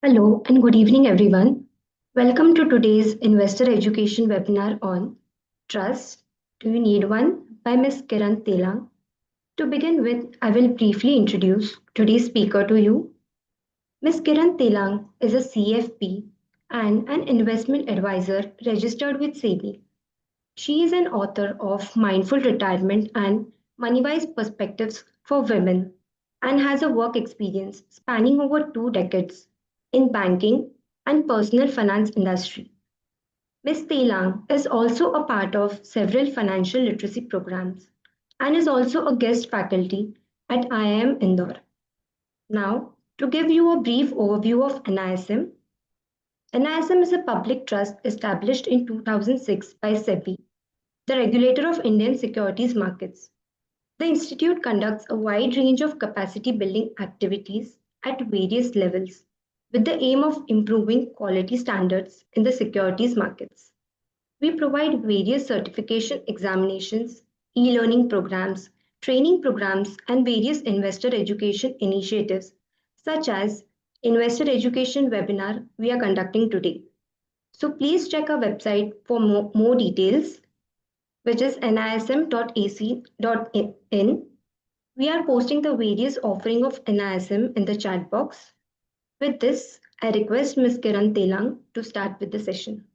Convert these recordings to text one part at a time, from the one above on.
Hello and good evening, everyone. Welcome to today's investor education webinar on Trust. Do you need one? By Ms. Kiran Telang. To begin with, I will briefly introduce today's speaker to you. Ms. Kiran Telang is a CFP and an investment advisor registered with SEBI. She is an author of Mindful Retirement and Money-Wise Perspectives for Women and has a work experience spanning over 2 decades in banking and personal finance industry. Ms. Telang is also a part of several financial literacy programs and is also a guest faculty at IIM Indore. Now, to give you a brief overview of NISM, NISM is a public trust established in 2006 by SEBI, the regulator of Indian securities markets. The institute conducts a wide range of capacity building activities at various levels with the aim of improving quality standards in the securities markets. We provide various certification examinations, e learning programs, training programs, and various investor education initiatives, such as investor education webinar we are conducting today. So please check our website for more details, which is nism.ac.in. We are posting the various offering of NISM in the chat box. With this, I request Ms. Kiran Telang to start with the session.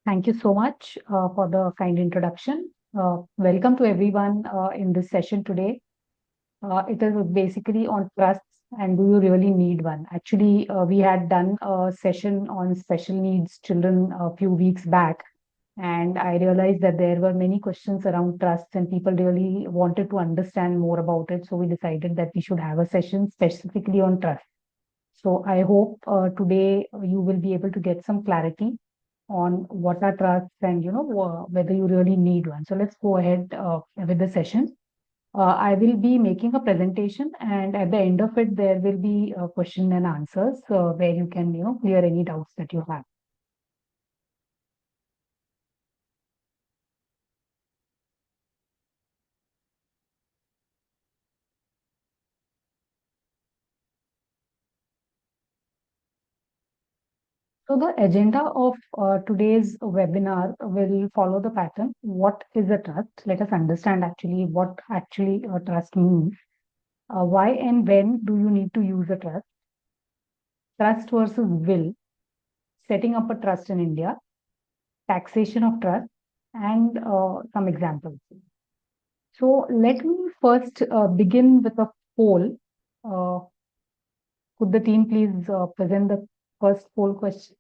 Thank you so much for the kind introduction. Welcome to everyone in this session today. It is basically on trusts and do you really need one? Actually, we had done a session on special needs children a few weeks back, and I realized that there were many questions around trusts and people really wanted to understand more about it. So we decided that we should have a session specifically on trust. So I hope today you will be able to get some clarity on what are trusts and whether you really need one. So let's go ahead with the session. I will be making a presentation, and at the end of it, there will be a question and answers where you can clear any doubts that you have. So the agenda of today's webinar will follow the pattern. What is a trust? Let us understand actually what actually a trust means. Why and when do you need to use a trust? Trust versus will, setting up a trust in India, taxation of trust, and some examples. So let me first begin with a poll. Uh, could the team please present the first poll question?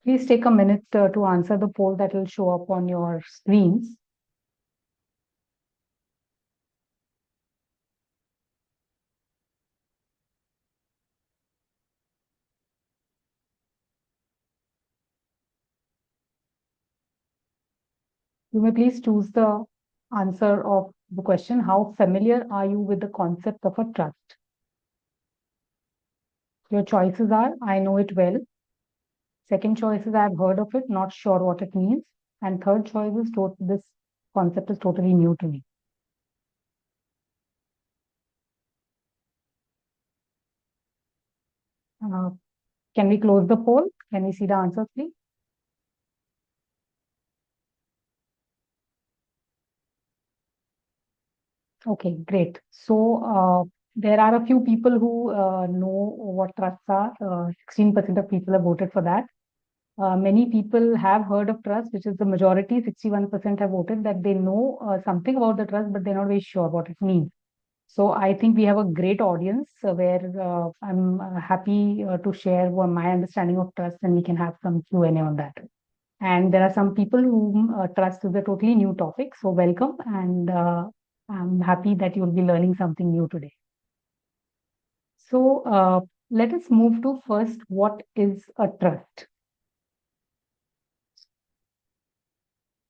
Please take a minute to answer the poll that will show up on your screens. You may please choose the answer of the question. How familiar are you with the concept of a trust? Your choices are, I know it well. Second choice is, I've heard of it, not sure what it means. And third choice is, this concept is totally new to me. Can we close the poll? Can we see the answers, please? Okay, great. So there are a few people who know what trusts are. 16% of people have voted for that. Many people have heard of trust, which is the majority. 61% have voted that they know something about the trust, but they're not very sure what it means. So I think we have a great audience where I'm happy to share my understanding of trust, and we can have some Q&A on that. And there are some people whom trust is a totally new topic. So welcome, and I'm happy that you'll be learning something new today. So let us move to first, what is a trust?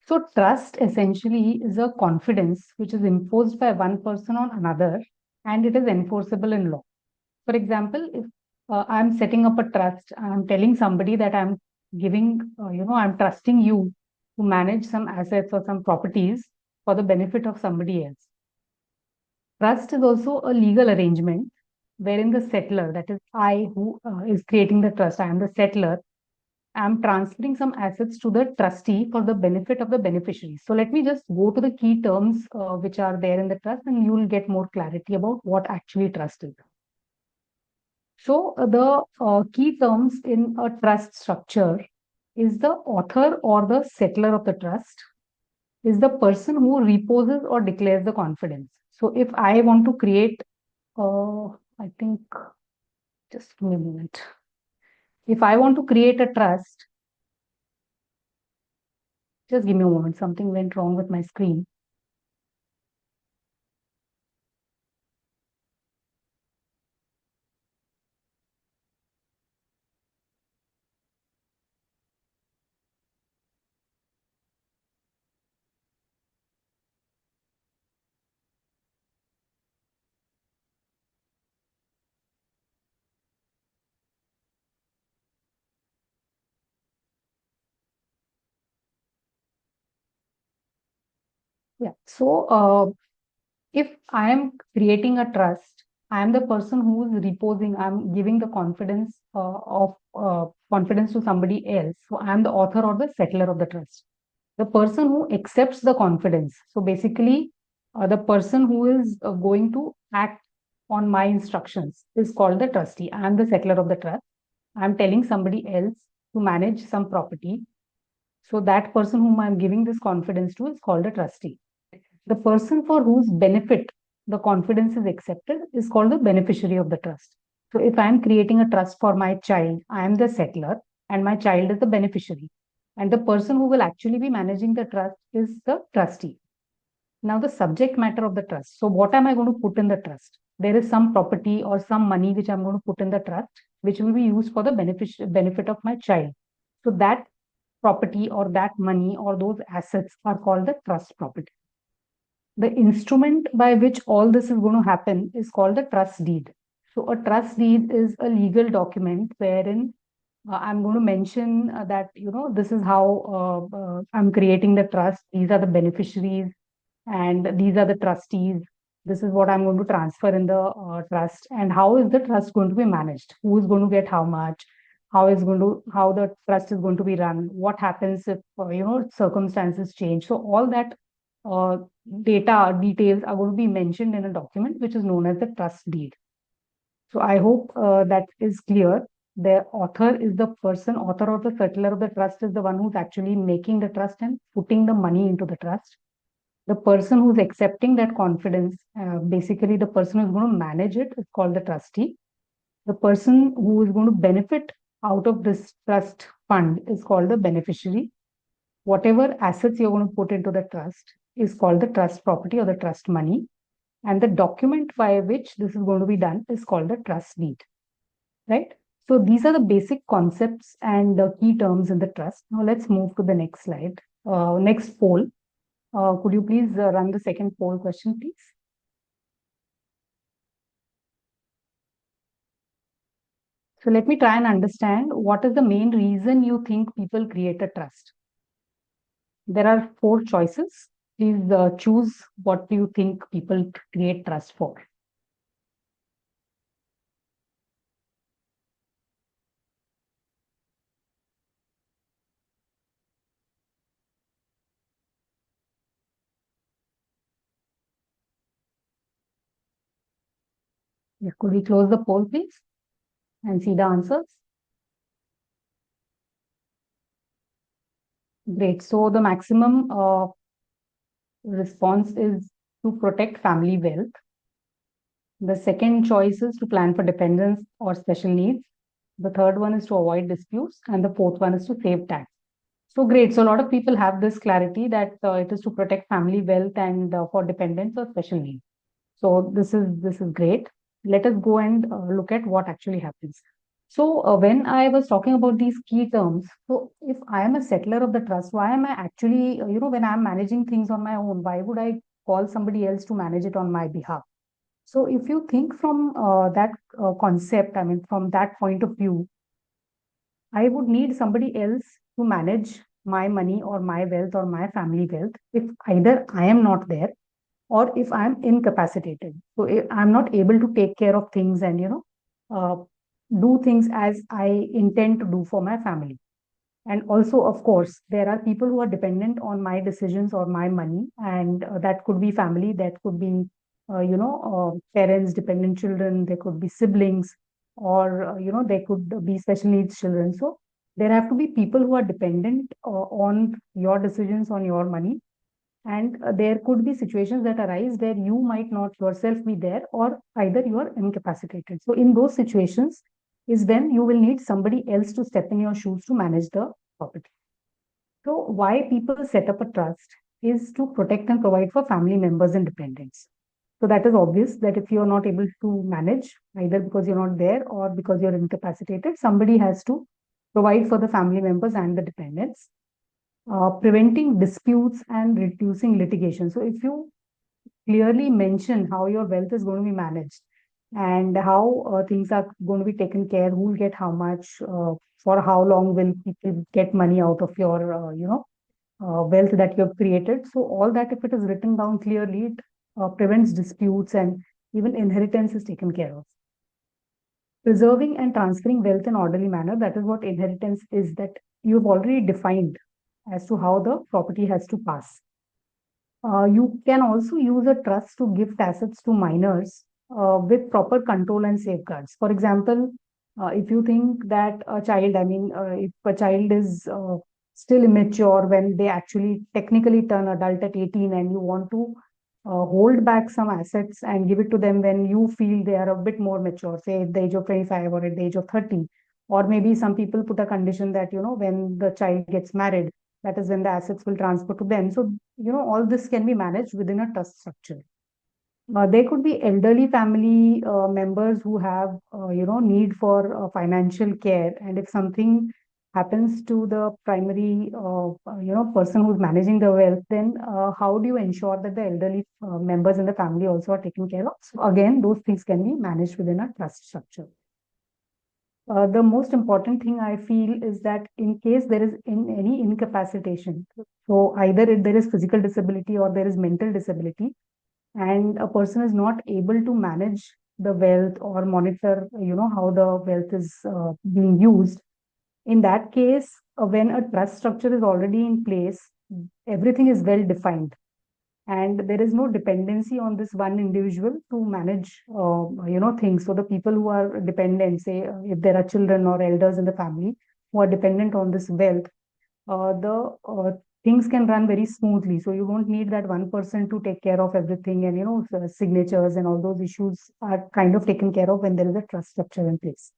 So trust essentially is a confidence which is imposed by one person on another, and it is enforceable in law. For example, if I'm setting up a trust, I'm telling somebody that I'm giving, I'm trusting you to manage some assets or some properties for the benefit of somebody else. Trust is also a legal arrangement wherein the settler, that is I who is creating the trust, I am the settler, I am transferring some assets to the trustee for the benefit of the beneficiary. So let me just go to the key terms which are there in the trust, and you will get more clarity about what actually trust is. So the key terms in a trust structure is the author or the settler of the trust is the person who reposes or declares the confidence. So if I want to create, I think, just give me a moment. If I want to create a trust, just give me a moment. Something went wrong with my screen. Yeah. So if I am creating a trust, I am the person who is reposing, I'm giving the confidence of confidence to somebody else. So I am the author or the settler of the trust. The person who accepts the confidence. So basically, the person who is going to act on my instructions is called the trustee. I am the settler of the trust. I'm telling somebody else to manage some property. So that person whom I'm giving this confidence to is called a trustee. The person for whose benefit the confidence is accepted is called the beneficiary of the trust. So if I am creating a trust for my child, I am the settler and my child is the beneficiary. And the person who will actually be managing the trust is the trustee. Now, the subject matter of the trust. So, what am I going to put in the trust? There is some property or some money which I'm going to put in the trust, which will be used for the benefit of my child. So, that property or that money or those assets are called the trust property. The instrument by which all this is going to happen is called the trust deed. So, a trust deed is a legal document wherein I'm going to mention that, this is how I'm creating the trust. These are the beneficiaries and these are the trustees. This is what I'm going to transfer in the trust. And how is the trust going to be managed? Who is going to get how much? How the trust is going to be run? What happens if, circumstances change? So all that uh, details are going to be mentioned in a document which is known as the trust deed. So I hope that is clear. The author is the person, author or the settler of the trust is the one who's actually making the trust and putting the money into the trust. The person who's accepting that confidence, basically the person who's going to manage it, is called the trustee. The person who is going to benefit out of this trust fund is called the beneficiary. Whatever assets you're going to put into the trust is called the trust property or the trust money. And the document by which this is going to be done is called the trust deed, right? So these are the basic concepts and the key terms in the trust. Now let's move to the next slide. Next poll. Could you please run the second poll question, please? So let me try and understand what is the main reason you think people create a trust. There are four choices. Please choose what do you think people create trust for. Yeah, could we close the poll, please, and see the answers? Great. So the maximum response is to protect family wealth. The second choice is to plan for dependence or special needs. The third one is to avoid disputes. And the fourth one is to save tax. So great. So a lot of people have this clarity that it is to protect family wealth and for dependence or special needs. So this is great. Let us go and look at what actually happens. So when I was talking about these key terms, so if I am a settler of the trust, why am I actually, when I'm managing things on my own, why would I call somebody else to manage it on my behalf? So if you think from that concept, I mean, from that point of view, I would need somebody else to manage my money or my wealth or my family wealth if either I am not there or if I'm incapacitated. So if I'm not able to take care of things and, do things as I intend to do for my family. And also, of course, there are people who are dependent on my decisions or my money, and that could be family, that could be, parents, dependent children, there could be siblings, or, they could be special needs children. So there have to be people who are dependent on your decisions, on your money. And there could be situations that arise where you might not yourself be there, or either you are incapacitated. So in those situations is when you will need somebody else to step in your shoes to manage the property. So why people set up a trust is to protect and provide for family members and dependents. So that is obvious that if you are not able to manage, either because you're not there or because you're incapacitated, somebody has to provide for the family members and the dependents. Preventing disputes and reducing litigation. So if you clearly mention how your wealth is going to be managed and how things are going to be taken care, who will get how much, for how long will people get money out of your, wealth that you have created. So all that, if it is written down clearly, it prevents disputes and even inheritance is taken care of. Preserving and transferring wealth in orderly manner, that is what inheritance is, that you've already defined as to how the property has to pass. You can also use a trust to gift assets to minors with proper control and safeguards. For example, if you think that a child, if a child is still immature when they actually technically turn adult at 18, and you want to hold back some assets and give it to them when you feel they are a bit more mature, say at the age of 25 or at the age of 30. Or maybe some people put a condition that, when the child gets married, that is when the assets will transfer to them. So, all this can be managed within a trust structure. There could be elderly family members who have, need for financial care. And if something happens to the primary, person who's managing the wealth, then how do you ensure that the elderly members in the family also are taken care of? So again, those things can be managed within a trust structure. The most important thing I feel is that in case there is any incapacitation, so either there is physical disability or there is mental disability, and a person is not able to manage the wealth or monitor, how the wealth is being used. In that case, when a trust structure is already in place, everything is well defined, and there is no dependency on this one individual to manage, things. So the people who are dependent, say if there are children or elders in the family who are dependent on this wealth, the things can run very smoothly. So you don't need that one person to take care of everything, and signatures and all those issues are kind of taken care of when there is a trust structure in place,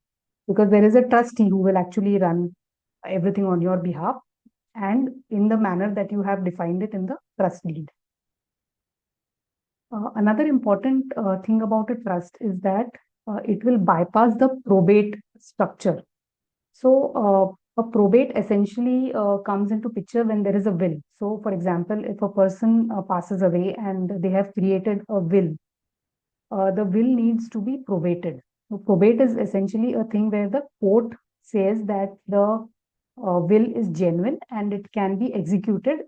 because there is a trustee who will actually run everything on your behalf and in the manner that you have defined it in the trust deed. Another important thing about a trust is that it will bypass the probate structure. So, a probate essentially comes into picture when there is a will. So, for example, if a person passes away and they have created a will, the will needs to be probated. So, probate is essentially a thing where the court says that the will is genuine and it can be executed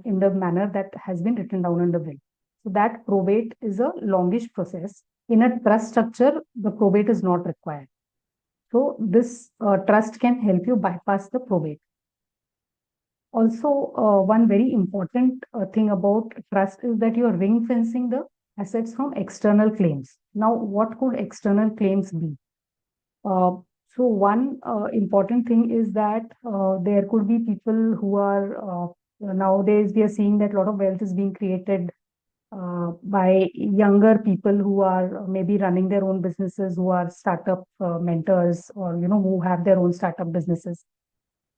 in the manner that has been written down in the will. So that probate is a longish process. In a trust structure, the probate is not required. So this trust can help you bypass the probate. Also, one very important thing about trust is that you are ring fencing the assets from external claims. Now, what could external claims be? Uh, so one important thing is that there could be people who are nowadays we are seeing that a lot of wealth is being created by younger people who are maybe running their own businesses, who are startup mentors, or who have their own startup businesses.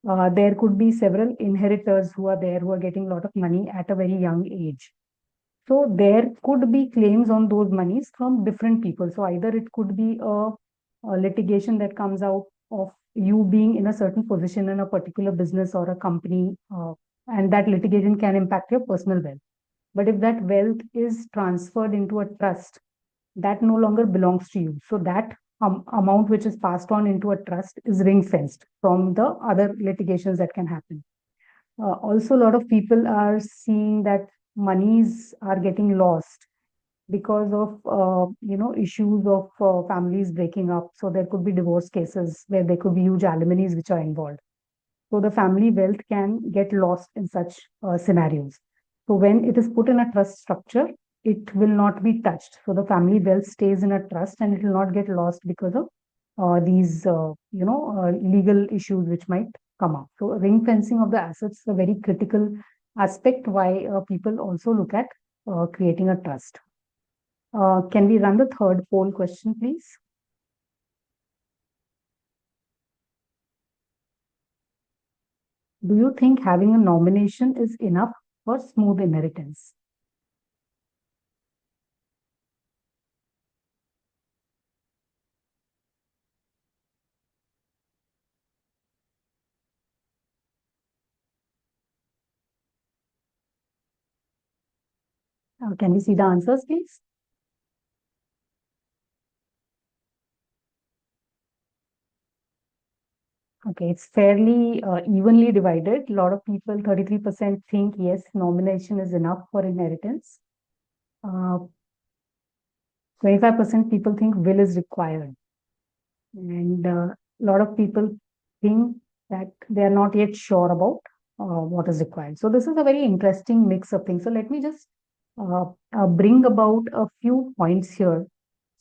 There could be several inheritors who are there who are getting a lot of money at a very young age. So there could be claims on those monies from different people. So either it could be a litigation that comes out of you being in a certain position in a particular business or a company, and that litigation can impact your personal wealth. But if that wealth is transferred into a trust, that no longer belongs to you. So that amount which is passed on into a trust is ring fenced from the other litigations that can happen. Also, a lot of people are seeing that monies are getting lost because of issues of families breaking up. So there could be divorce cases where there could be huge alimony which are involved. So the family wealth can get lost in such scenarios. So when it is put in a trust structure, it will not be touched. So the family wealth stays in a trust and it will not get lost because of these legal issues which might come up. So ring fencing of the assets is a very critical aspect why people also look at creating a trust. Can we run the third poll question, please? Do you think having a nomination is enough for smooth inheritance? Can we see the answers, please? Okay, it's fairly evenly divided. A lot of people, 33% think yes, nomination is enough for inheritance. 25% people think will is required. And a lot of people think that they are not yet sure about what is required. So this is a very interesting mix of things. So let me just bring about a few points here.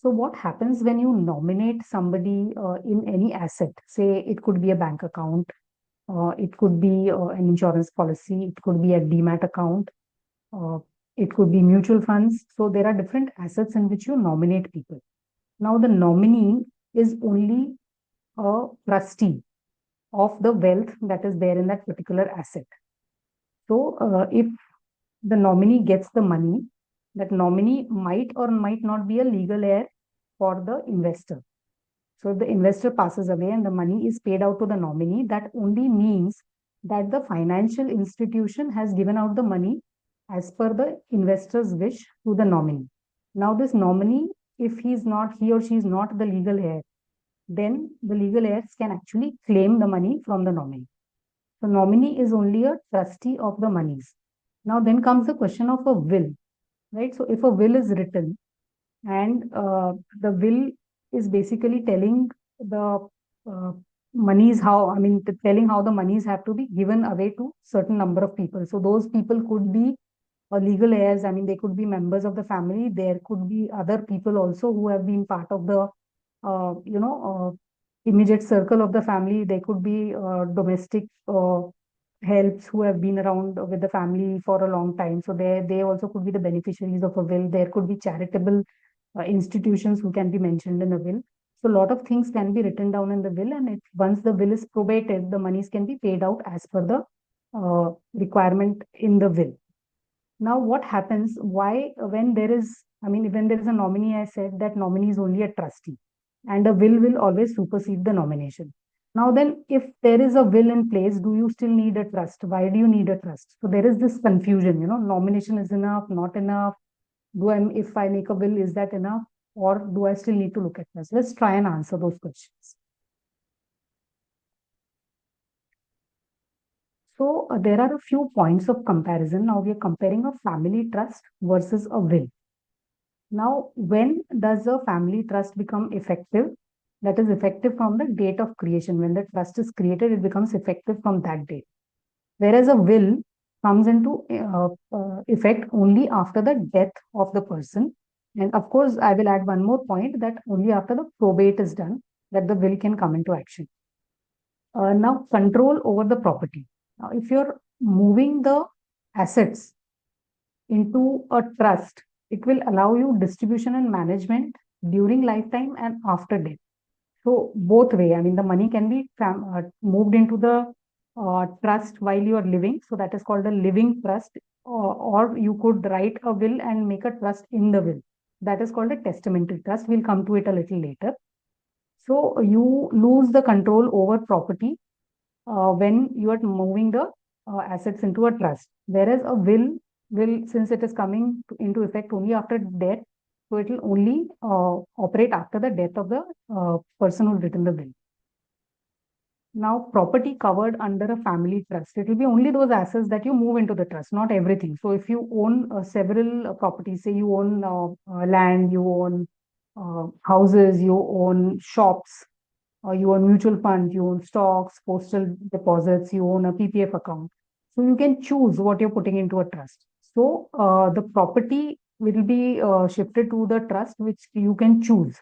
So what happens when you nominate somebody in any asset? Say it could be a bank account, it could be an insurance policy, it could be a demat account, uh, it could be mutual funds. So there are different assets in which you nominate people. Now the nominee is only a trustee of the wealth that is there in that particular asset. So if the nominee gets the money, that nominee might or might not be a legal heir for the investor. So if the investor passes away and the money is paid out to the nominee, that only means that the financial institution has given out the money as per the investor's wish to the nominee. Now, this nominee, if he or she is not the legal heir, then the legal heirs can actually claim the money from the nominee. So nominee is only a trustee of the monies. Now then comes the question of a will, right? So if a will is written and the will is basically telling the uh, monies how, I mean, telling how the monies have to be given away to certain number of people. So those people could be legal heirs. I mean, they could be members of the family. There could be other people also who have been part of the, immediate circle of the family. They could be domestic helps who have been around with the family for a long time. So they also could be the beneficiaries of a will. There could be charitable institutions who can be mentioned in the will. So a lot of things can be written down in the will, and once the will is probated, the monies can be paid out as per the requirement in the will. Now, what happens? Why, when there is, I mean, when there is a nominee, I said that nominee is only a trustee, and a will always supersede the nomination. Now, then, if there is a will in place, do you still need a trust? Why do you need a trust? So there is this confusion. Nomination is enough, not enough. If I make a will, is that enough, or do I still need to look at trust? Let's try and answer those questions. So there are a few points of comparison. Now we are comparing a family trust versus a will. Now, when does a family trust become effective? That is effective from the date of creation. When the trust is created, it becomes effective from that date. Whereas a will comes into effect only after the death of the person. And of course, I will add one more point that only after the probate is done, that the will can come into action. Now, control over the property. Now, if you're moving the assets into a trust, it will allow you distribution and management during lifetime and after death. So both way, I mean, the money can be moved into the trust while you are living. So that is called a living trust, or you could write a will and make a trust in the will. That is called a testamentary trust. We'll come to it a little later. So you lose the control over property when you are moving the assets into a trust. Whereas a will, since it is coming into effect only after death, so it will only operate after the death of the person who written the will. Now, property covered under a family trust, it will be only those assets that you move into the trust, not everything. So, if you own several properties, say you own land, you own houses, you own shops, or you own mutual funds, you own stocks, postal deposits, you own a PPF account. So, you can choose what you're putting into a trust. So, the property will be shifted to the trust, which you can choose.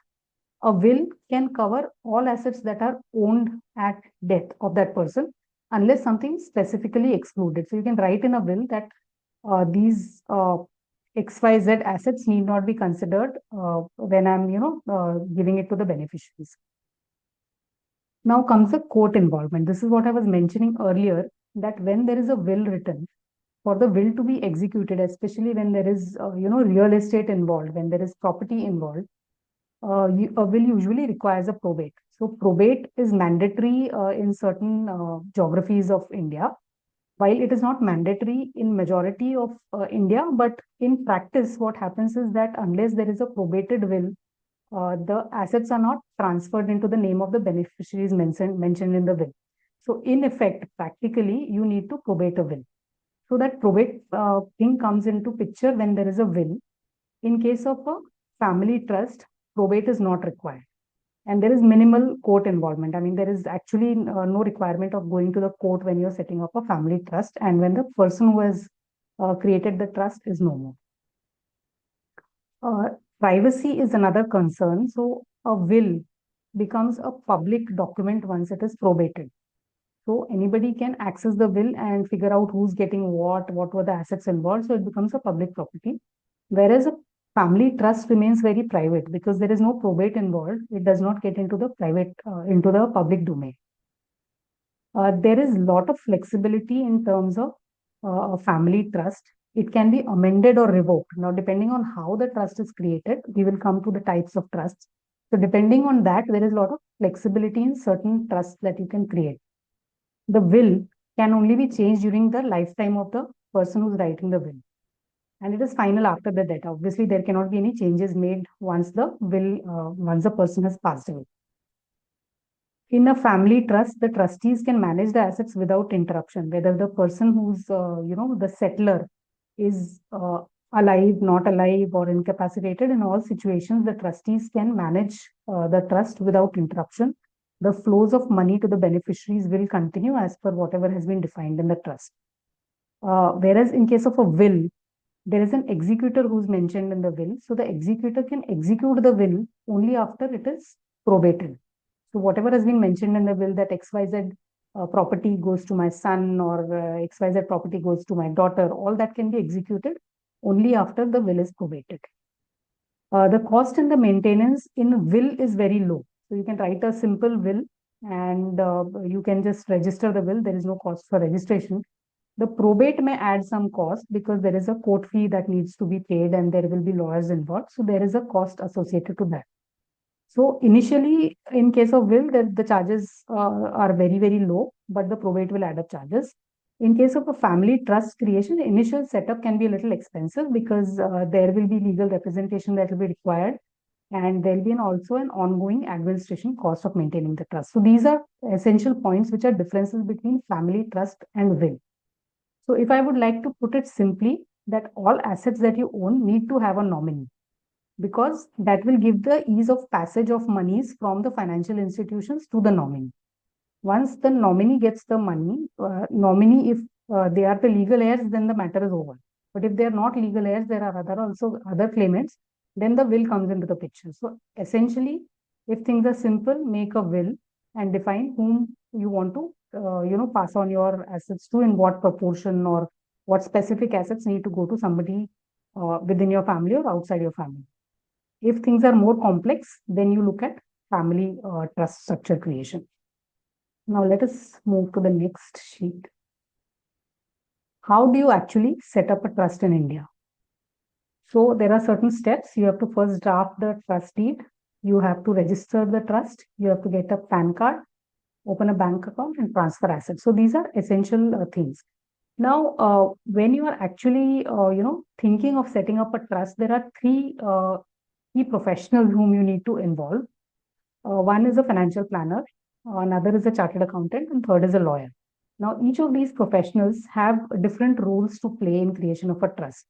A will can cover all assets that are owned at death of that person, unless something specifically excluded. So you can write in a will that these XYZ assets need not be considered when I'm, giving it to the beneficiaries. Now comes the court involvement. This is what I was mentioning earlier, that when there is a will written, for the will to be executed, especially when there is, real estate involved, when there is property involved, a will usually requires a probate. So probate is mandatory in certain geographies of India, while it is not mandatory in majority of India. But in practice, what happens is that unless there is a probated will, the assets are not transferred into the name of the beneficiaries mentioned in the will. So in effect, practically, you need to probate a will. So that probate thing comes into picture when there is a will. In case of a family trust, probate is not required. And there is minimal court involvement. I mean, there is actually no requirement of going to the court when you're setting up a family trust and when the person who has created the trust is no more. Privacy is another concern. So, a will becomes a public document once it is probated. So, anybody can access the will and figure out who's getting what were the assets involved. So, it becomes a public property. Whereas a family trust remains very private because there is no probate involved. It does not get into the into the public domain. There is a lot of flexibility in terms of a family trust. It can be amended or revoked. Now, depending on how the trust is created, we will come to the types of trusts. So, depending on that, there is a lot of flexibility in certain trusts that you can create. The will can only be changed during the lifetime of the person who's writing the will, and it is final after the death. Obviously, there cannot be any changes made once the person has passed away. In a family trust, the trustees can manage the assets without interruption, whether the person who's, the settler is alive, not alive, or incapacitated. In all situations, the trustees can manage the trust without interruption. The flows of money to the beneficiaries will continue as per whatever has been defined in the trust. Whereas in case of a will, there is an executor who's mentioned in the will. So the executor can execute the will only after it is probated. So whatever has been mentioned in the will, that XYZ property goes to my son, or XYZ property goes to my daughter, all that can be executed only after the will is probated. The cost and the maintenance in will is very low. So you can write a simple will and you can just register the will. There is no cost for registration. The probate may add some cost because there is a court fee that needs to be paid and there will be lawyers involved. So there is a cost associated to that. So initially, in case of will, the charges are very, very low, but the probate will add up charges. In case of a family trust creation, initial setup can be a little expensive because there will be legal representation that will be required, and there will be also an ongoing administration cost of maintaining the trust. So these are essential points which are differences between family trust and will. So if I would like to put it simply, that all assets that you own need to have a nominee, because that will give the ease of passage of monies from the financial institutions to the nominee. Once the nominee gets the money, if they are the legal heirs, then the matter is over. But if they are not legal heirs, there are other claimants, then the will comes into the picture. So essentially, if things are simple, make a will and define whom you want to, pass on your assets to, in what proportion, or what specific assets need to go to somebody within your family or outside your family. If things are more complex, then you look at family trust structure creation. Now let us move to the next sheet. How do you actually set up a trust in India? So there are certain steps. You have to first draft the trust deed. You have to register the trust. You have to get a PAN card, open a bank account, and transfer assets. So these are essential things. Now, when you are actually, thinking of setting up a trust, there are three key professionals whom you need to involve. One is a financial planner, another is a chartered accountant, and third is a lawyer. Now, each of these professionals have different roles to play in creation of a trust.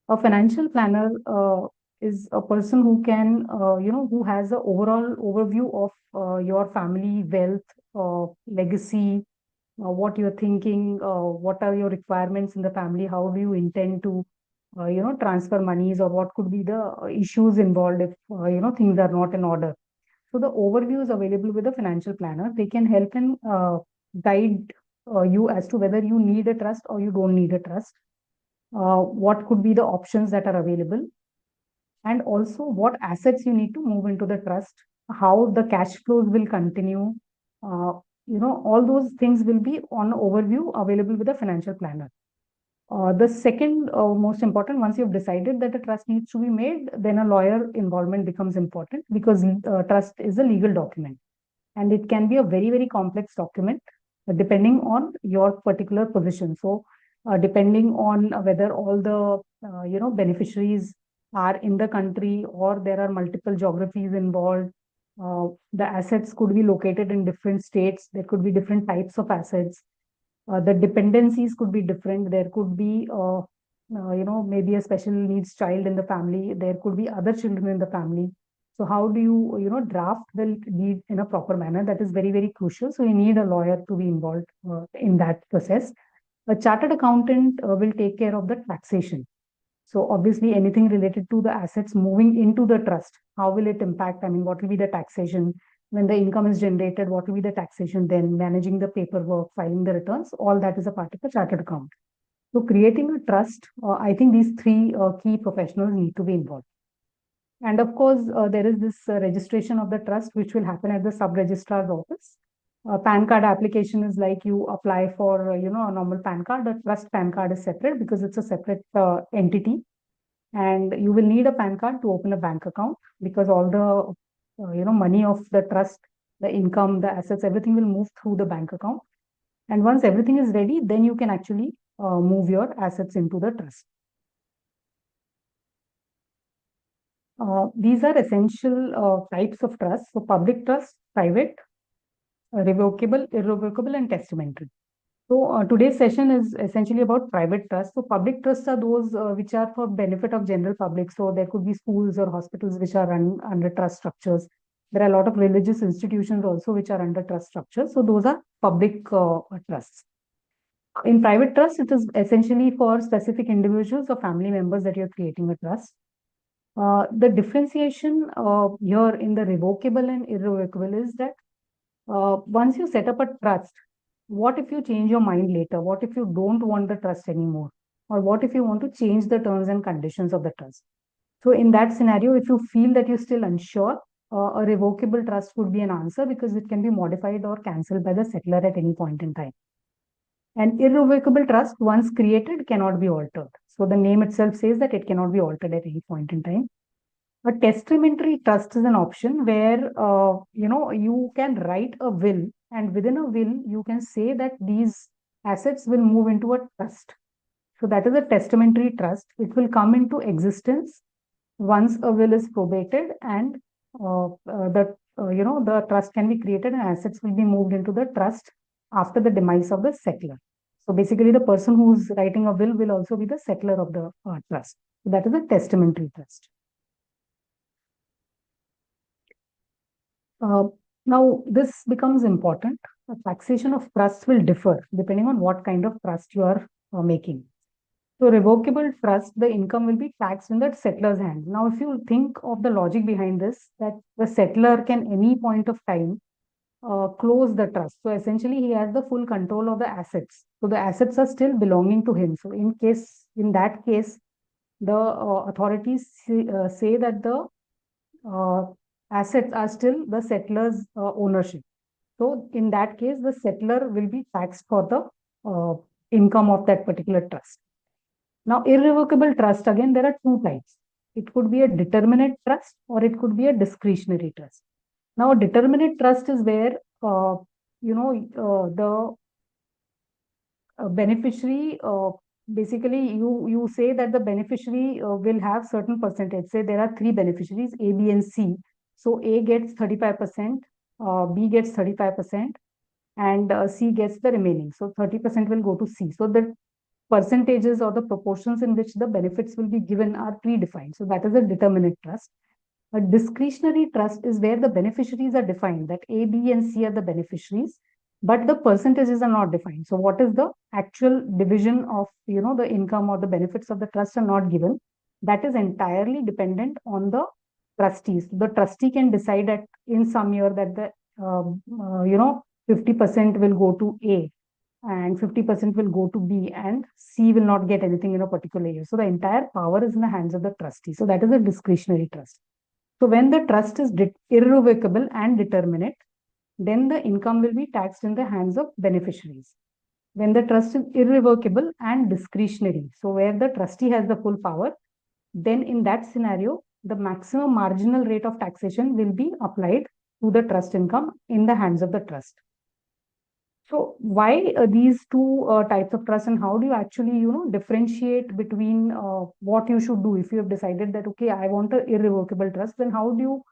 A financial planner is a person who can, who has an overall overview of your family wealth, legacy, what you're thinking, what are your requirements in the family, how do you intend to, transfer monies, or what could be the issues involved if, things are not in order. So the overview is available with a financial planner. They can help and guide you as to whether you need a trust or you don't need a trust, what could be the options that are available, and also what assets you need to move into the trust, how the cash flows will continue. Uh, all those things will be on overview available with a financial planner. The second most important, once you've decided that a trust needs to be made, then a lawyer involvement becomes important because trust is a legal document and it can be a very, very complex document depending on your particular position. So, depending on whether all the beneficiaries are in the country or there are multiple geographies involved, the assets could be located in different states. There could be different types of assets. The dependencies could be different. There could be, maybe a special needs child in the family. There could be other children in the family. So how do you, draft the deed in a proper manner? That is very, very crucial. So you need a lawyer to be involved in that process. A chartered accountant will take care of the taxation. So obviously anything related to the assets moving into the trust, how will it impact? I mean, what will be the taxation? When the income is generated, what will be the taxation then? Managing the paperwork, filing the returns, all that is a part of the chartered account. So creating a trust, I think these three key professionals need to be involved. And of course, there is this registration of the trust, which will happen at the sub-registrar's office. PAN card application is like you apply for, a normal PAN card. The trust PAN card is separate because it's a separate entity. And you will need a PAN card to open a bank account because all the, money of the trust, the income, the assets, everything will move through the bank account. And once everything is ready, then you can actually move your assets into the trust. These are essential types of trust. So public trust, private, revocable, irrevocable, and testamentary. So today's session is essentially about private trusts. So public trusts are those which are for benefit of general public. So there could be schools or hospitals which are run under trust structures. There are a lot of religious institutions also which are under trust structures. So those are public trusts. In private trust, it is essentially for specific individuals or family members that you're creating a trust. The differentiation here in the revocable and irrevocable is that once you set up a trust, what if you change your mind later? What if you don't want the trust anymore? Or what if you want to change the terms and conditions of the trust? So in that scenario, if you feel that you're still unsure, a revocable trust would be an answer because it can be modified or cancelled by the settler at any point in time. An irrevocable trust, once created, cannot be altered. So the name itself says that it cannot be altered at any point in time. A testamentary trust is an option where you can write a will, and within a will you can say that these assets will move into a trust. So that is a testamentary trust. It will come into existence once a will is probated, and the trust can be created and assets will be moved into the trust after the demise of the settler. So basically, the person who's writing a will also be the settler of the trust. So that is a testamentary trust. Now, this becomes important. The taxation of trusts will differ depending on what kind of trust you are making. So, revocable trust, the income will be taxed in the settler's hand. Now, if you think of the logic behind this, that the settler can any point of time close the trust. So, essentially, he has the full control of the assets. So, the assets are still belonging to him. So, in that case, the authorities say that the uh, assets are still the settler's ownership. So in that case, the settler will be taxed for the income of that particular trust. Now, irrevocable trust, again, there are two types. It could be a determinate trust or it could be a discretionary trust. Now, a determinate trust is where, the beneficiary, basically you say that the beneficiary will have certain percentage. Say there are three beneficiaries, A, B, and C. So A gets 35%, B gets 35%, and C gets the remaining. So 30% will go to C. So the percentages or the proportions in which the benefits will be given are predefined. So that is a determinate trust. A discretionary trust is where the beneficiaries are defined, that A, B, and C are the beneficiaries, but the percentages are not defined. So what is the actual division of, the income or the benefits of the trust are not given. That is entirely dependent on the trustees. The trustee can decide that in some year that the, 50% will go to A and 50% will go to B, and C will not get anything in a particular year. So the entire power is in the hands of the trustee. So that is a discretionary trust. So when the trust is irrevocable and determinate, then the income will be taxed in the hands of beneficiaries. When the trust is irrevocable and discretionary, so where the trustee has the full power, then in that scenario, the maximum marginal rate of taxation will be applied to the trust income in the hands of the trust. So why these two types of trust, and how do you actually, differentiate between what you should do if you have decided that, okay, I want an irrevocable trust, then how do you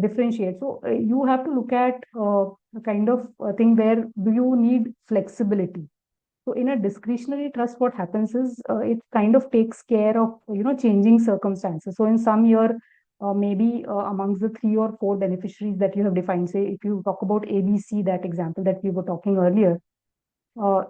differentiate? So you have to look at a kind of thing where do you need flexibility. So in a discretionary trust, what happens is it kind of takes care of, changing circumstances. So in some year, maybe amongst the 3 or 4 beneficiaries that you have defined, say if you talk about ABC, that example that we were talking earlier,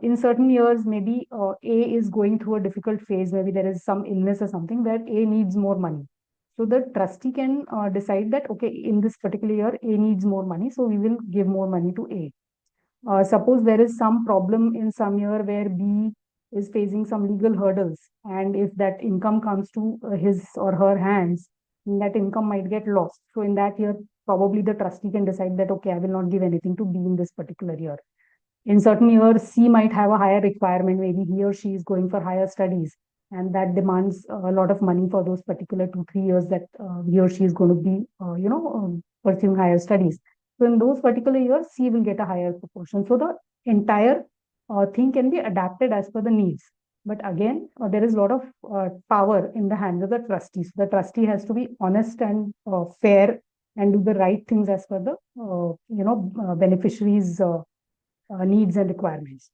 in certain years, maybe A is going through a difficult phase, maybe there is some illness or something where A needs more money. So the trustee can decide that, okay, in this particular year, A needs more money, so we will give more money to A. Suppose there is some problem in some year where B is facing some legal hurdles, and if that income comes to his or her hands, that income might get lost. So in that year, probably the trustee can decide that, okay, I will not give anything to B in this particular year. In certain years, C might have a higher requirement. Maybe he or she is going for higher studies, and that demands a lot of money for those particular 2, 3 years that he or she is going to be, pursuing higher studies. So in those particular years, C will get a higher proportion. So the entire thing can be adapted as per the needs. But again, there is a lot of power in the hands of the trustees. The trustee has to be honest and fair and do the right things as per the beneficiaries' needs and requirements.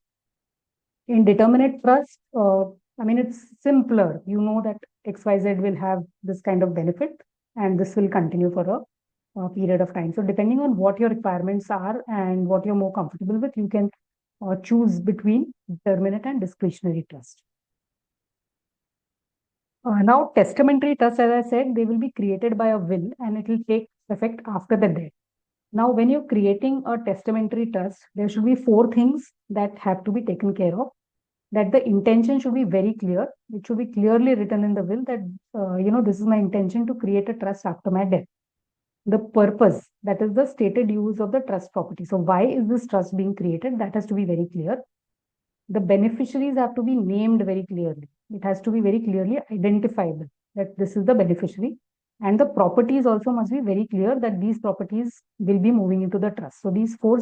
In determinate trust, it's simpler. You know that XYZ will have this kind of benefit and this will continue for a period of time. So depending on what your requirements are and what you're more comfortable with, you can choose between determinate and discretionary trust. Now, testamentary trust, as I said, they will be created by a will and it will take effect after the death. Now, when you're creating a testamentary trust, there should be 4 things that have to be taken care of. That the intention should be very clear. It should be clearly written in the will that, this is my intention to create a trust after my death. The purpose, that is the stated use of the trust property. So why is this trust being created? That has to be very clear. The beneficiaries have to be named very clearly. It has to be very clearly identifiable that this is the beneficiary. And the properties also must be very clear that these properties will be moving into the trust. So these 4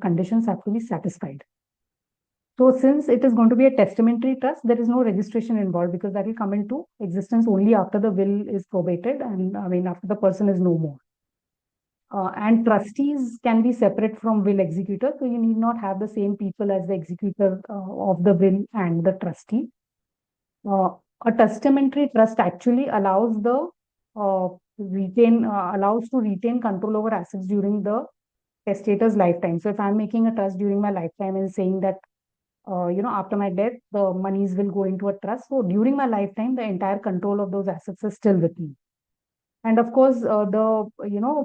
conditions have to be satisfied. So since it is going to be a testamentary trust, there is no registration involved because that will come into existence only after the will is probated and after the person is no more. And trustees can be separate from will executor. So you need not have the same people as the executor of the will and the trustee. A testamentary trust actually allows the allows to retain control over assets during the testator's lifetime. So if I'm making a trust during my lifetime and saying that after my death, the monies will go into a trust. So during my lifetime, the entire control of those assets is still with me. And of course, the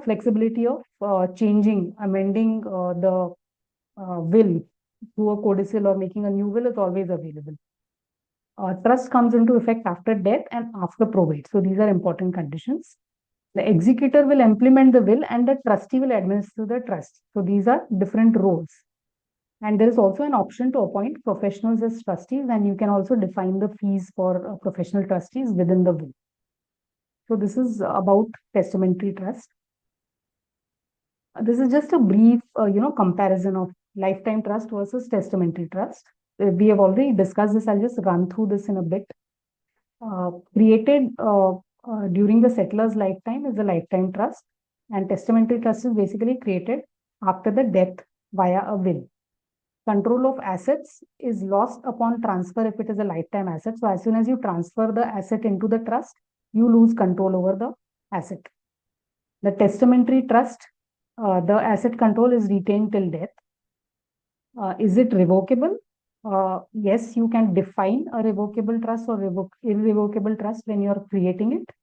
flexibility of amending the will through a codicil or making a new will is always available. Trust comes into effect after death and after probate. So these are important conditions. The executor will implement the will and the trustee will administer the trust. So these are different roles. And there is also an option to appoint professionals as trustees, and you can also define the fees for professional trustees within the will. So this is about testamentary trust. This is just a brief, comparison of lifetime trust versus testamentary trust. We have already discussed this. I'll just run through this in a bit. Created during the settler's lifetime is a lifetime trust, and testamentary trust is basically created after the death via a will. Control of assets is lost upon transfer if it is a lifetime asset. So as soon as you transfer the asset into the trust, you lose control over the asset. The testamentary trust, the asset control is retained till death. Is it revocable? Yes, you can define a revocable trust or irrevocable trust when you are creating it.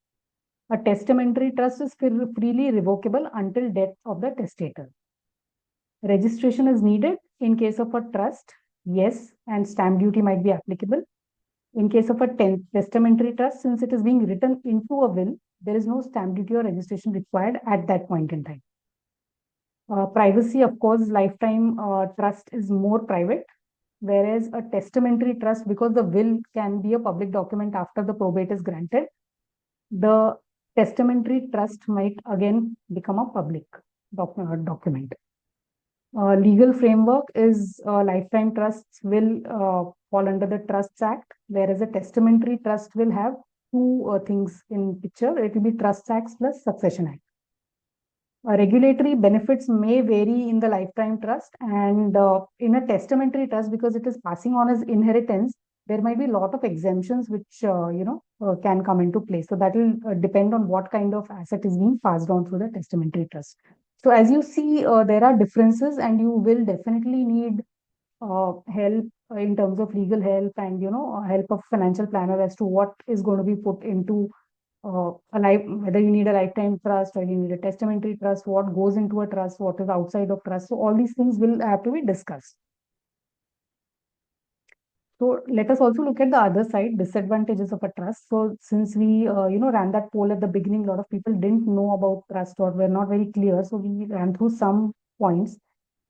A testamentary trust is freely revocable until death of the testator. Registration is needed in case of a trust, yes, and stamp duty might be applicable. In case of a testamentary trust, since it is being written into a will, there is no stamp duty or registration required at that point in time. Privacy, of course, lifetime trust is more private, whereas a testamentary trust, because the will can be a public document after the probate is granted, the testamentary trust might again become a public document. Legal framework is lifetime trusts will fall under the Trusts Act, whereas a testamentary trust will have two things in picture. It will be Trusts Act plus Succession Act. Regulatory benefits may vary in the lifetime trust, and in a testamentary trust, because it is passing on as inheritance, there might be a lot of exemptions which can come into play. So that will depend on what kind of asset is being passed on through the testamentary trust. So as you see, there are differences, and you will definitely need help in terms of legal help and help of financial planner as to what is going to be put into whether you need a lifetime trust or you need a testamentary trust, what goes into a trust, what is outside of trust. So all these things will have to be discussed. So let us also look at the other side, disadvantages of a trust. So since we ran that poll at the beginning, a lot of people didn't know about trust or were not very clear. So we ran through some points.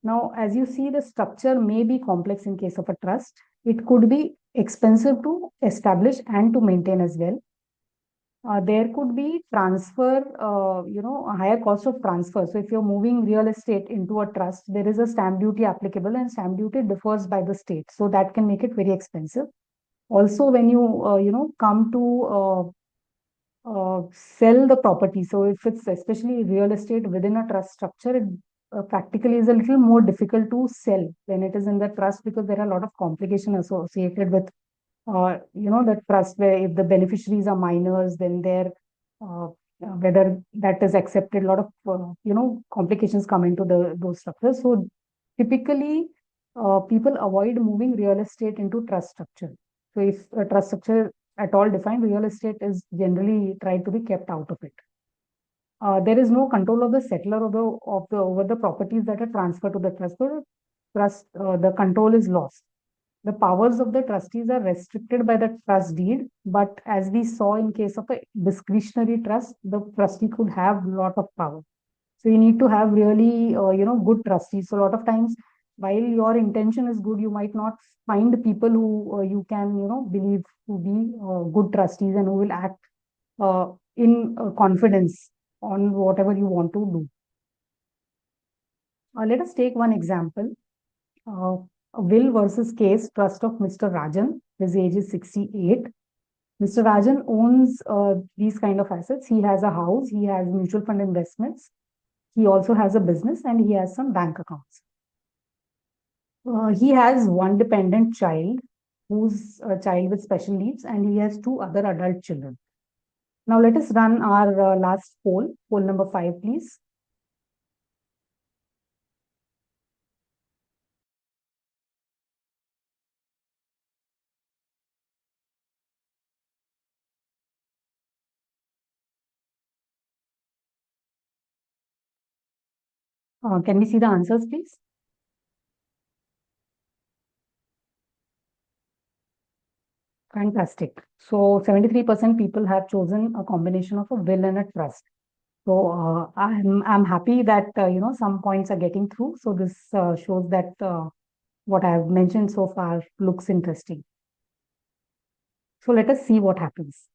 Now, as you see, the structure may be complex in case of a trust. It could be expensive to establish and to maintain as well. There could be transfer, a higher cost of transfer. So if you're moving real estate into a trust, there is a stamp duty applicable, and stamp duty differs by the state. So that can make it very expensive. Also, when you come to sell the property, so if it's especially real estate within a trust structure, it practically is a little more difficult to sell when it is in the trust, because there are a lot of complications associated with the trust, where if the beneficiaries are minors, then whether that is accepted, a lot of complications come into those structures. So typically people avoid moving real estate into trust structure. So if a trust structure at all defined, real estate is generally tried to be kept out of it. There is no control of the settler over the properties that are transferred to the trust. So the control is lost. The powers of the trustees are restricted by the trust deed, but as we saw in case of a discretionary trust, the trustee could have a lot of power. So you need to have really, good trustees. So a lot of times, while your intention is good, you might not find people who you can, believe to be good trustees and who will act in confidence on whatever you want to do. Let us take one example. A will versus case, trust of Mr. Rajan. His age is 68. Mr. Rajan owns these kind of assets. He has a house, he has mutual fund investments, he also has a business, and he has some bank accounts. He has one dependent child who's a child with special needs, and he has two other adult children. Now let us run our last poll number 5, please. Can we see the answers, please? Fantastic. So 73% people have chosen a combination of a will and a trust. So I'm happy that some points are getting through. So this shows that what I have mentioned so far looks interesting. So let us see what happens.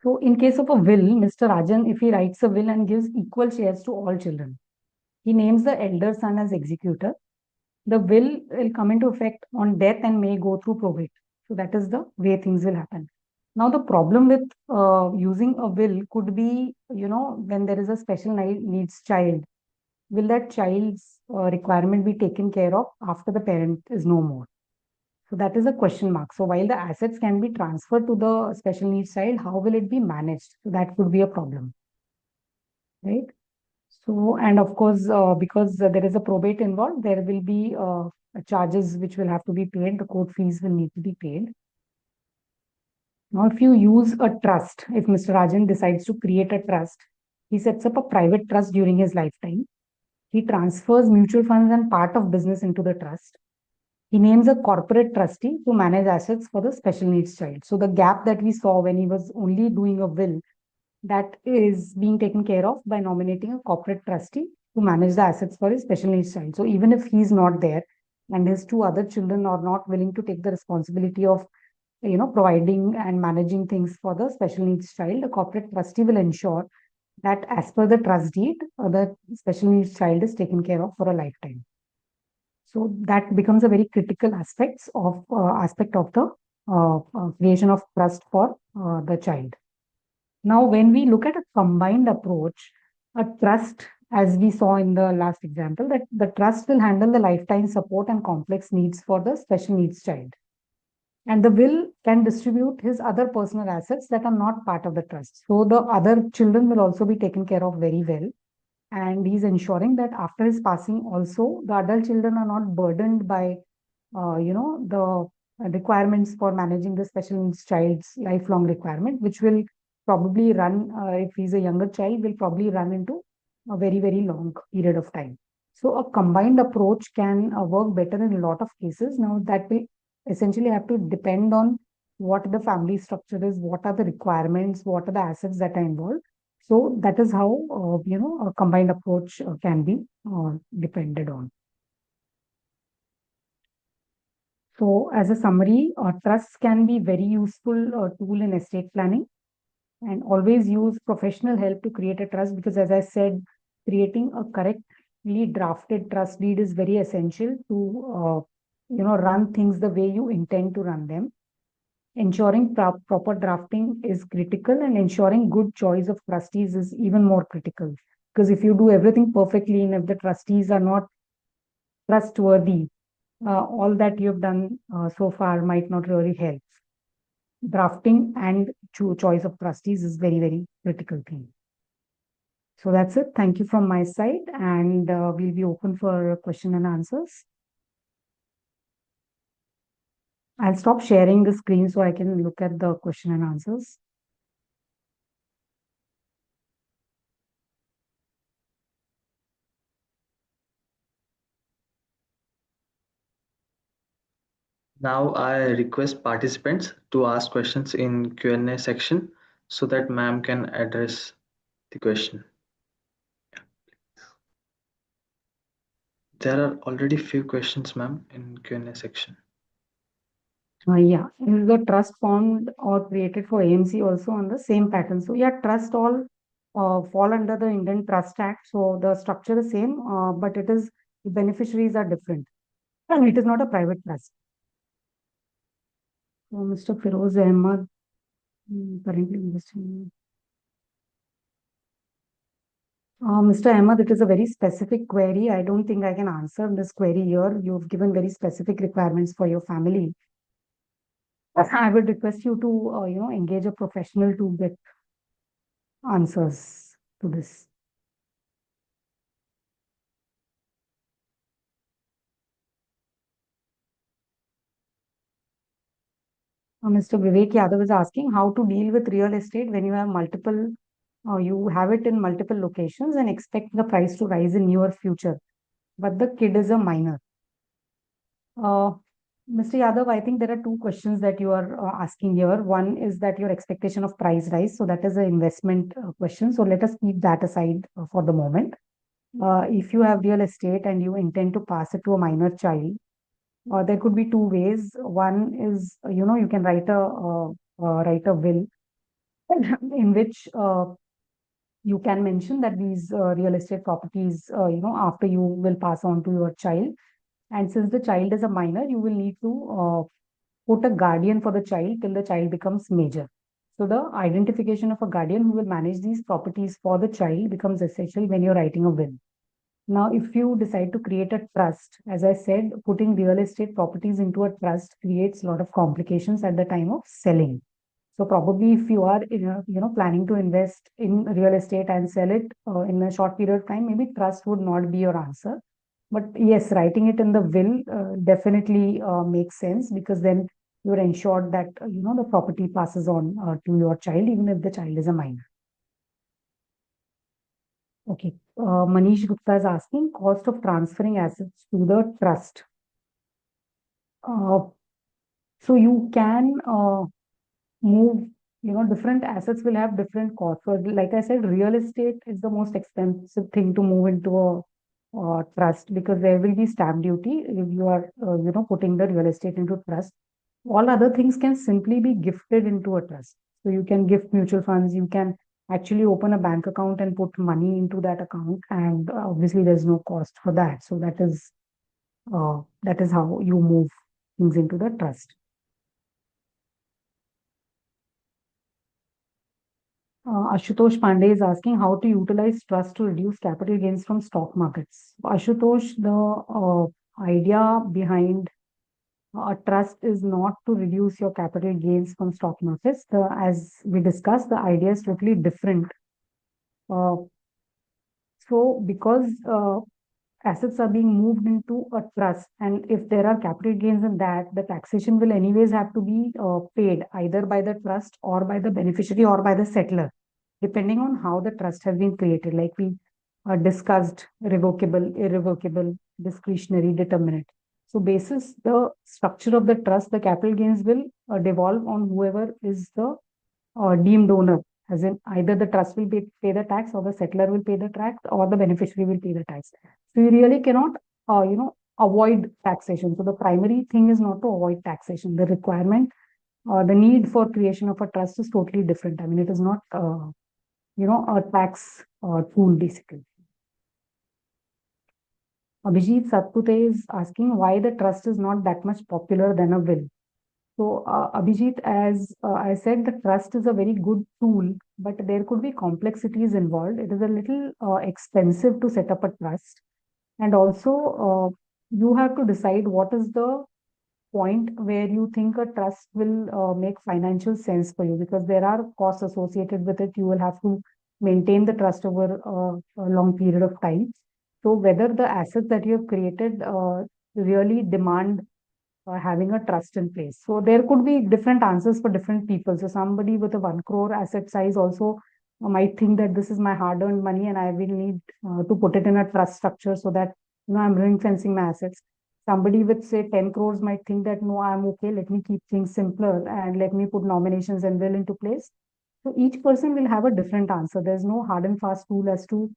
So in case of a will, Mr. Rajan, if he writes a will and gives equal shares to all children, he names the elder son as executor. The will come into effect on death and may go through probate. So that is the way things will happen. Now, the problem with using a will could be, when there is a special needs child, will that child's requirement be taken care of after the parent is no more? So that is a question mark. So while the assets can be transferred to the special needs child, how will it be managed? So that could be a problem, right? So, and of course, because there is a probate involved, there will be charges which will have to be paid. The court fees will need to be paid. Now, if you use a trust, if Mr. Rajan decides to create a trust, he sets up a private trust during his lifetime. He transfers mutual funds and part of business into the trust. He names a corporate trustee to manage assets for the special needs child. So the gap that we saw when he was only doing a will, that is being taken care of by nominating a corporate trustee to manage the assets for his special needs child. So even if he's not there and his two other children are not willing to take the responsibility of providing and managing things for the special needs child, the corporate trustee will ensure that as per the trust deed, the special needs child is taken care of for a lifetime. So that becomes a very critical aspect of the creation of trust for the child. Now, when we look at a combined approach, a trust, as we saw in the last example, that the trust will handle the lifetime support and complex needs for the special needs child. And the will can distribute his other personal assets that are not part of the trust. So the other children will also be taken care of very well. And he's ensuring that after his passing, also the adult children are not burdened by, the requirements for managing the special needs child's lifelong requirement, which will probably run, if he's a younger child, will probably run into a very, very long period of time. So a combined approach can work better in a lot of cases. Now that will essentially have to depend on what the family structure is, what are the requirements, what are the assets that are involved. So that is how a combined approach can be depended on. So as a summary, trusts can be very useful tool in estate planning, and always use professional help to create a trust, because as I said, creating a correctly drafted trust deed is very essential to run things the way you intend to run them. Ensuring proper drafting is critical, and ensuring good choice of trustees is even more critical. Because if you do everything perfectly and if the trustees are not trustworthy, all that you've done so far might not really help. Drafting and choice of trustees is very, very critical thing. So that's it. Thank you from my side, and we'll be open for question and answers. I'll stop sharing the screen so I can look at the question and answers. Now I request participants to ask questions in Q&A section so that ma'am can address the question. There are already few questions, ma'am, in Q&A section. Yeah, is the trust formed or created for AMC also on the same pattern? So yeah, trust all fall under the Indian Trust Act. So the structure is same, but it is the beneficiaries are different. And it is not a private trust. So Mr. Firoz Ahmad, currently investing. Mr. Ahmad, it is a very specific query. I don't think I can answer this query here. You've given very specific requirements for your family. I would request you to, engage a professional to get answers to this. Mr. Vivek Yadav is asking how to deal with real estate when you have multiple, you have it in multiple locations and expect the price to rise in near future, but the kid is a minor. Mr. Yadav, I think there are two questions that you are asking here. One is that your expectation of price rise. So that is an investment question. So let us keep that aside for the moment. If you have real estate and you intend to pass it to a minor child, there could be two ways. One is, you can write a will in which you can mention that these real estate properties, after you will pass on to your child. And since the child is a minor, you will need to put a guardian for the child till the child becomes major. So the identification of a guardian who will manage these properties for the child becomes essential when you're writing a will. Now, if you decide to create a trust, as I said, putting real estate properties into a trust creates a lot of complications at the time of selling. So probably if you are planning to invest in real estate and sell it in a short period of time, maybe trust would not be your answer. But yes, writing it in the will definitely makes sense, because then you're ensured that the property passes on to your child, even if the child is a minor. Okay. Manish Gupta is asking cost of transferring assets to the trust. Uh, so you can move, different assets will have different costs. So like I said, real estate is the most expensive thing to move into a trust, because there will be stamp duty if you are, putting the real estate into trust. All other things can simply be gifted into a trust. So you can gift mutual funds, you can actually open a bank account and put money into that account, and obviously there's no cost for that. So that is how you move things into the trust. Ashutosh Pandey is asking how to utilize trust to reduce capital gains from stock markets. Ashutosh, the idea behind a trust is not to reduce your capital gains from stock markets. As we discussed, the idea is totally different. Uh, so, because assets are being moved into a trust, and if there are capital gains in that, the taxation will anyways have to be paid either by the trust or by the beneficiary or by the settler, depending on how the trust has been created. Like we discussed, revocable, irrevocable, discretionary, determinate. So, basis the structure of the trust, the capital gains will devolve on whoever is the deemed owner, as in either the trust will pay the tax, or the settler will pay the tax, or the beneficiary will pay the tax. So you really cannot, avoid taxation. So the primary thing is not to avoid taxation. The requirement, the need for creation of a trust is totally different. I mean, it is not, a tax tool basically. Abhijit Satpute is asking why the trust is not that much popular than a will. So, Abhijit, as I said, the trust is a very good tool, but there could be complexities involved. It is a little expensive to set up a trust. And also, you have to decide what is the point where you think a trust will make financial sense for you, because there are costs associated with it. You will have to maintain the trust over a long period of time. So, whether the assets that you have created really demand having a trust in place. So there could be different answers for different people. So somebody with a 1 crore asset size also might think that this is my hard-earned money and I will need to put it in a trust structure so that I'm ring fencing my assets. Somebody with say 10 crores might think that no, I'm okay. Let me keep things simpler and let me put nominations and will into place. So each person will have a different answer. There's no hard and fast rule as to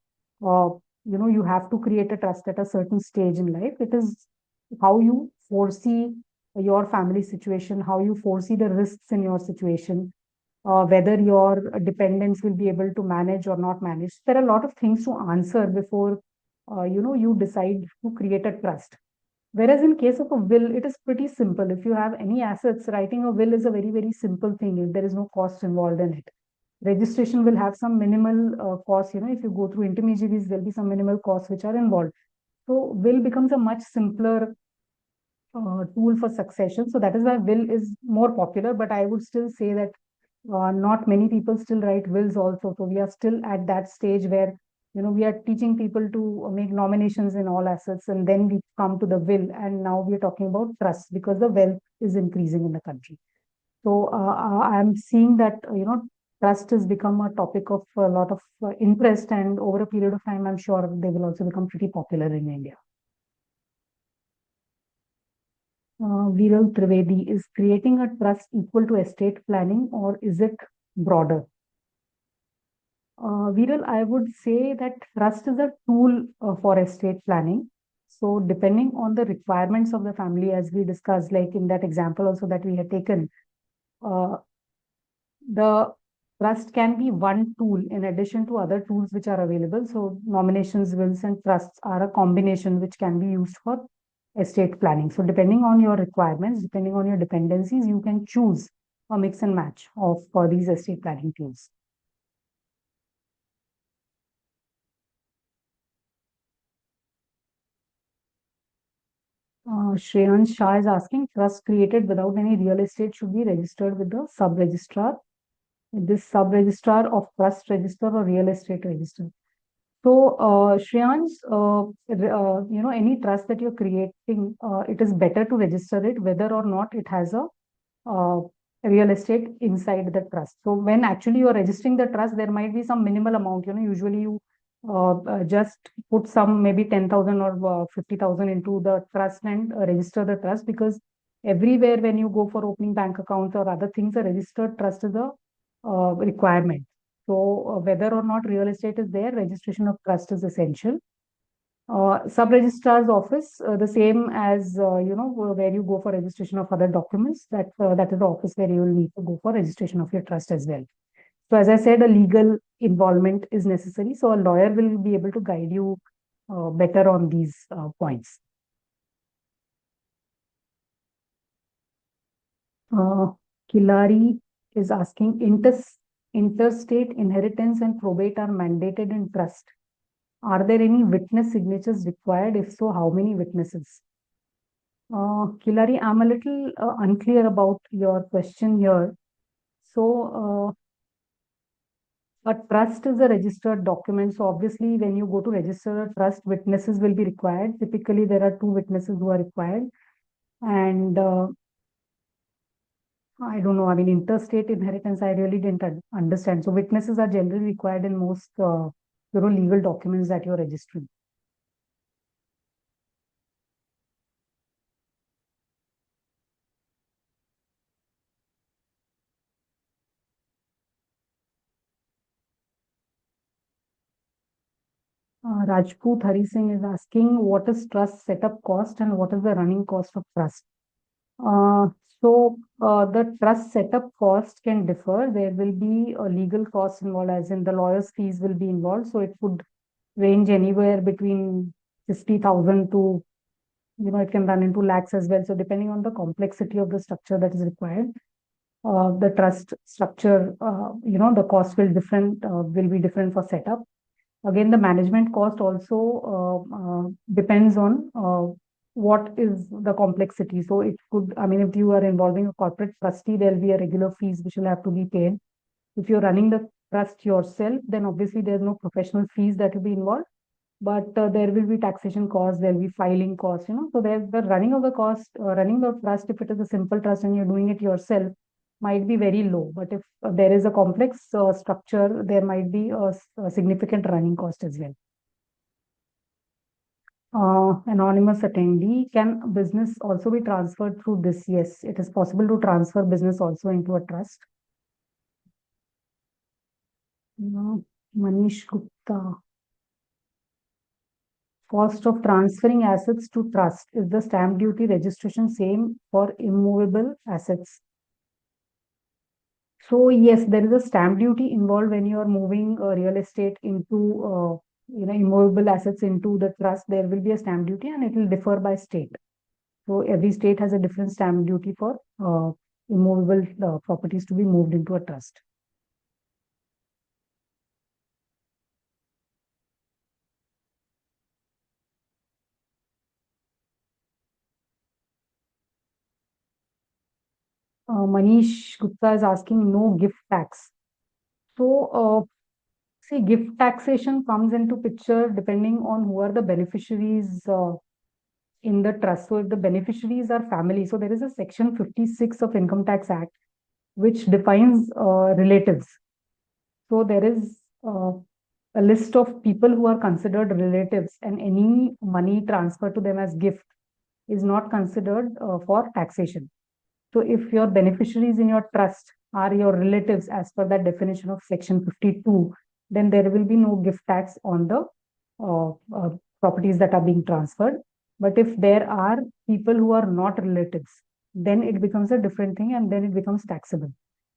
uh, you have to create a trust at a certain stage in life. It is how you foresee your family situation, how you foresee the risks in your situation, whether your dependents will be able to manage or not manage. There are a lot of things to answer before you decide to create a trust. Whereas in case of a will, it is pretty simple. If you have any assets, writing a will is a very, very simple thing. If there is no cost involved in it. Registration will have some minimal costs. If you go through intermediaries, there'll be some minimal costs which are involved. So will becomes a much simpler tool for succession. So that is why will is more popular. But I would still say that not many people still write wills also. So we are still at that stage where we are teaching people to make nominations in all assets, and then we come to the will, and now we are talking about trust because the wealth is increasing in the country. So I'm seeing that trust has become a topic of a lot of interest, and over a period of time, I'm sure they will also become pretty popular in India. Viral Trivedi, is creating a trust equal to estate planning, or is it broader? Viral, I would say that trust is a tool for estate planning. So, depending on the requirements of the family, as we discussed, like in that example also that we had taken, uh, the trust can be one tool in addition to other tools which are available. So, nominations, wills, and trusts are a combination which can be used for estate planning. So, depending on your requirements, depending on your dependencies, you can choose a mix and match of these estate planning tools. Shreyansh Shah is asking, trust created without any real estate should be registered with the sub-registrar. This sub-registrar of trust register or real estate register. So, Shreyansh, any trust that you're creating, it is better to register it whether or not it has a uh, real estate inside the trust. So when actually you are registering the trust, there might be some minimal amount. Usually you just put some maybe 10,000 or 50,000 into the trust and register the trust, because everywhere when you go for opening bank accounts or other things, a registered trust is a requirement. So whether or not real estate is there, registration of trust is essential. Sub-registrar's office, the same as where you go for registration of other documents. That is the office where you will need to go for registration of your trust as well. So as I said, a legal involvement is necessary. So a lawyer will be able to guide you better on these points. Kilari is asking, interstate inheritance and probate are mandated in trust. Are there any witness signatures required? If so, how many witnesses? Kilari, I'm a little unclear about your question here. So, a trust is a registered document. So, obviously, when you go to register a trust, witnesses will be required. Typically, there are two witnesses who are required. And I don't know, I mean, interstate inheritance, I really didn't understand. So, witnesses are generally required in most legal documents that you're registering. Rajput Hari Singh is asking, what is trust setup cost and what is the running cost of trust? The trust setup cost can differ. There will be a legal cost involved, as in the lawyer's fees will be involved. So it would range anywhere between 50,000 to, it can run into lakhs as well. So depending on the complexity of the structure that is required, the trust structure, the cost will be different for setup. Again, the management cost also depends on what is the complexity. So it could, I mean, if you are involving a corporate trustee, there'll be a regular fees which will have to be paid. If you're running the trust yourself, then obviously there's no professional fees that will be involved, but there will be taxation costs, there'll be filing costs, So there's the running of the cost, running the trust, if it is a simple trust and you're doing it yourself, might be very low. But if there is a complex structure, there might be a significant running cost as well. Anonymous attendee, can business also be transferred through this? Yes, it is possible to transfer business also into a trust. Manish Gupta. Cost of transferring assets to trust. Is the stamp duty registration same for immovable assets? So yes, there is a stamp duty involved when you are moving real estate into immovable assets into the trust. There will be a stamp duty and it will differ by state. So every state has a different stamp duty for immovable properties to be moved into a trust. Manish Gupta is asking, no gift tax. So see, gift taxation comes into picture depending on who are the beneficiaries in the trust. So if the beneficiaries are family, so there is a section 56 of Income Tax Act which defines relatives. So there is a list of people who are considered relatives, and any money transferred to them as gift is not considered for taxation. So if your beneficiaries in your trust are your relatives as per that definition of section 52, then there will be no gift tax on the properties that are being transferred. But if there are people who are not relatives, then it becomes a different thing and then it becomes taxable.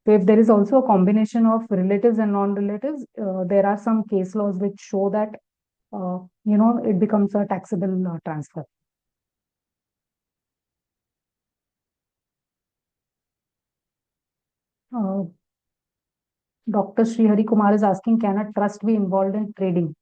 So if there is also a combination of relatives and non-relatives, there are some case laws which show that, it becomes a taxable transfer. Uh, Dr. Sri Hari Kumar is asking, can a trust be involved in trading?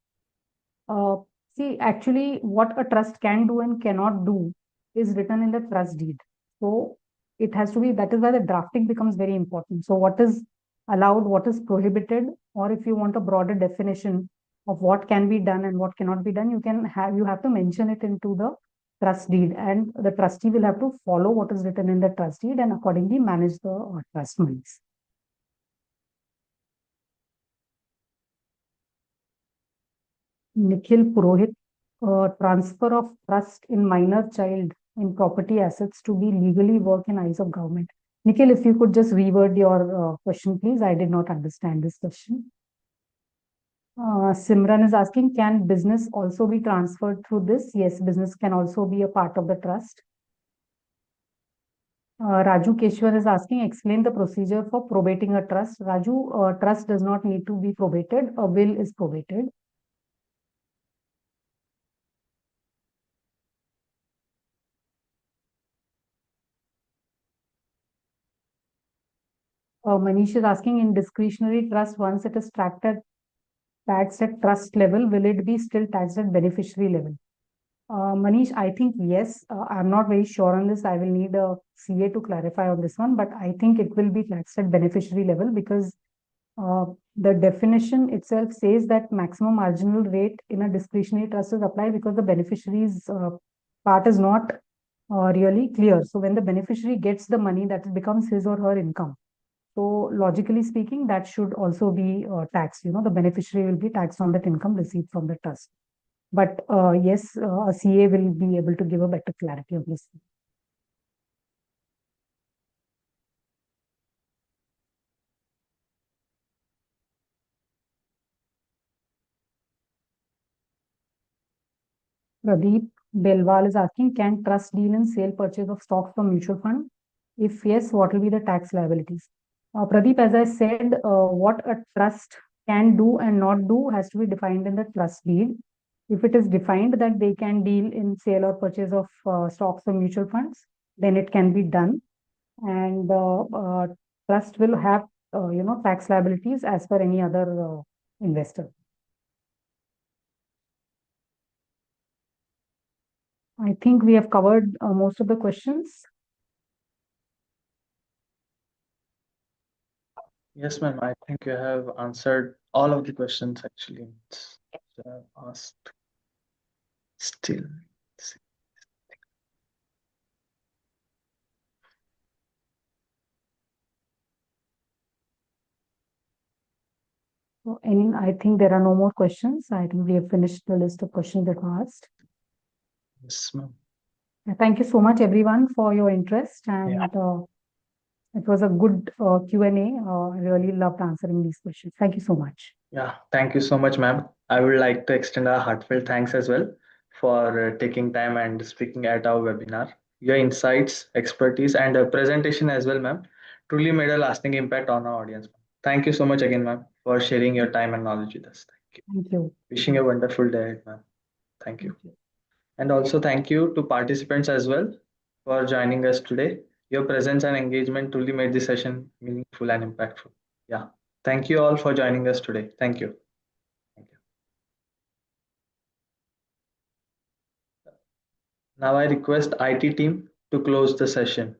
Uh, See, actually, what a trust can do and cannot do is written in the trust deed. So it has to be, that is why the drafting becomes very important. So what is allowed, what is prohibited, or if you want a broader definition of what can be done and what cannot be done, you have to mention it into the trust deed, and the trustee will have to follow what is written in the trust deed and accordingly manage the trust monies. Nikhil Purohit, transfer of trust in minor child in property assets to be legally work in eyes of government. Nikhil, if you could just reword your question, please. I did not understand this question. Simran is asking, can business also be transferred through this? Yes, business can also be a part of the trust. Raju Keshwar is asking, explain the procedure for probating a trust. Raju, trust does not need to be probated. A will is probated. Manish is asking, in discretionary trust, once it is taxed at trust level, will it be still taxed at beneficiary level? Manish, I think yes. I'm not very sure on this. I will need a CA to clarify on this one, but I think it will be taxed at beneficiary level because uh, the definition itself says that maximum marginal rate in a discretionary trust is applied because the beneficiary's part is not really clear. So when the beneficiary gets the money, that becomes his or her income. So logically speaking, that should also be taxed. The beneficiary will be taxed on that income received from the trust. But yes, a CA will be able to give a better clarity on this. Pradeep Belwal is asking, can trust deal in sale purchase of stocks from mutual fund? If yes, what will be the tax liabilities? Pradeep, as I said, what a trust can do and not do has to be defined in the trust deed. If it is defined that they can deal in sale or purchase of stocks or mutual funds, then it can be done. And trust will have, tax liabilities as per any other investor. I think we have covered most of the questions. Yes, ma'am. I think you have answered all of the questions actually asked. Still. So I think there are no more questions. I think we have finished the list of questions that were asked. Yes, ma'am. Thank you so much, everyone, for your interest. And it was a good Q&A. I really loved answering these questions. Thank you so much. Yeah, thank you so much, ma'am. I would like to extend a heartfelt thanks as well for taking time and speaking at our webinar. Your insights, expertise, and presentation as well, ma'am, truly made a lasting impact on our audience. Thank you so much again, ma'am, for sharing your time and knowledge with us. Thank you. Thank you. Wishing a wonderful day, ma'am. Thank you. And also thank you to participants as well for joining us today. Your presence and engagement truly made this session meaningful and impactful. Yeah. Thank you all for joining us today. Thank you. Thank you. Now I request IT team to close the session.